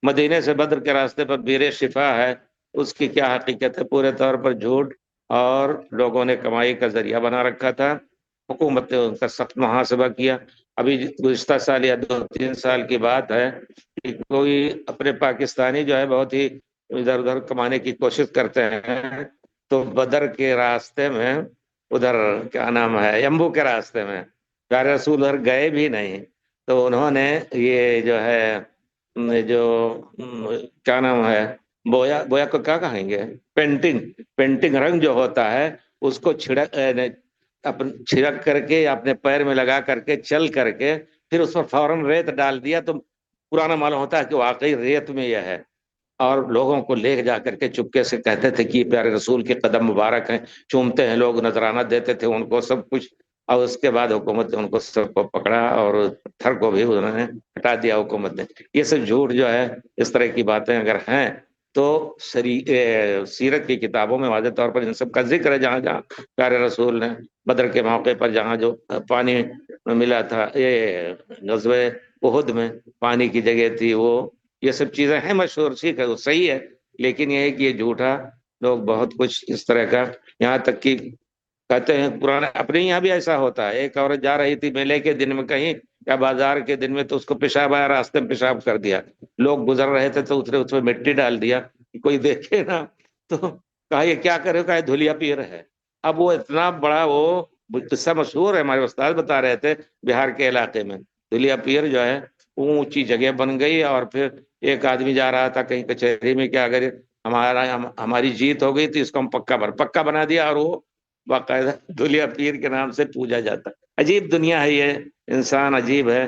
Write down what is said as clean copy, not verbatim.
مدینے سے بدر کے راستے پر بیر شفا ہے، اس کی کیا حقیقت ہے؟ پورے طور پر جھوٹ، اور لوگوں نے کمائی کا ذریعہ بنا رکھا تھا، حکومت نے ان کا سخت محاسبہ کیا۔ ابھی گزشتہ سال یا 2-3 سال کی بات ہے کہ کوئی اپنے پاکستانی جو ہے بہت ہی ادھر ادھر کمانے کی کوشش کرتے ہیں، تو بدر کے راستے میں، ادھر کیا نام ہے، یمبو کے راستے میں، پیارے رسول ادھر گئے بھی نہیں، تو انہوں نے یہ جو ہے جو کیا نام ہے، بویا بویا کو کیا کہیں گے، پینٹنگ رنگ جو ہوتا ہے اس کو چھڑک کر کے اپنے پیر میں لگا کر کے چل کر کے پھر اس پر فوراً ریت ڈال دیا، تو پرانا معلوم ہوتا ہے کہ واقعی ریت میں یہ ہے، اور لوگوں کو لے جا کر کے چپکے سے کہتے تھے کہ یہ پیارے رسول کے قدم مبارک ہیں، چومتے ہیں لوگ، نذرانہ دیتے تھے ان کو، سب کچھ۔ اور اس کے بعد حکومت نے ان کو سب کو پکڑا اور پتھر کو بھی انہوں نے ہٹا دیا حکومت نے۔ یہ سب جھوٹ جو ہے، اس طرح کی باتیں اگر ہیں تو سیرت کی کتابوں میں واضح طور پر ان سب کا ذکر ہے، جہاں جہاں پیارے رسول نے بدر کے موقع پر جہاں جو پانی ملا تھا، یہ غزوہ احد میں پانی کی جگہ تھی، وہ یہ سب چیزیں ہیں مشہور، ٹھیک ہے وہ صحیح ہے، لیکن یہ ہے کہ یہ جھوٹا لوگ بہت کچھ اس طرح کا، یہاں تک کہ کہتے ہیں پرانے اپنے یہاں بھی ایسا ہوتا ہے، ایک عورت جا رہی تھی میلے کے دن میں کہیں یا بازار کے دن میں، تو اس کو پیشاب آیا، راستے میں پیشاب کر دیا، لوگ گزر رہے تھے تو اس میں مٹی ڈال دیا، کوئی دیکھے نا تو کہا یہ کیا کرے، کہا دھلیا پیر ہے۔ اب وہ اتنا بڑا وہ قصہ مشہور ہے، ہمارے استاد بتا رہے تھے بہار کے علاقے میں دھلیا پیر جو ہے اونچی جگہ بن گئی، اور پھر ایک آدمی جا رہا تھا کہیں کچہری میں کہ اگر ہماری جیت ہو گئی تو اس کو ہم پکا بنا دیا، اور وہ باقاعدہ دھلیا پیر کے نام سے پوجا جاتا ہے۔ عجیب دنیا ہے یہ، انسان عجیب ہے،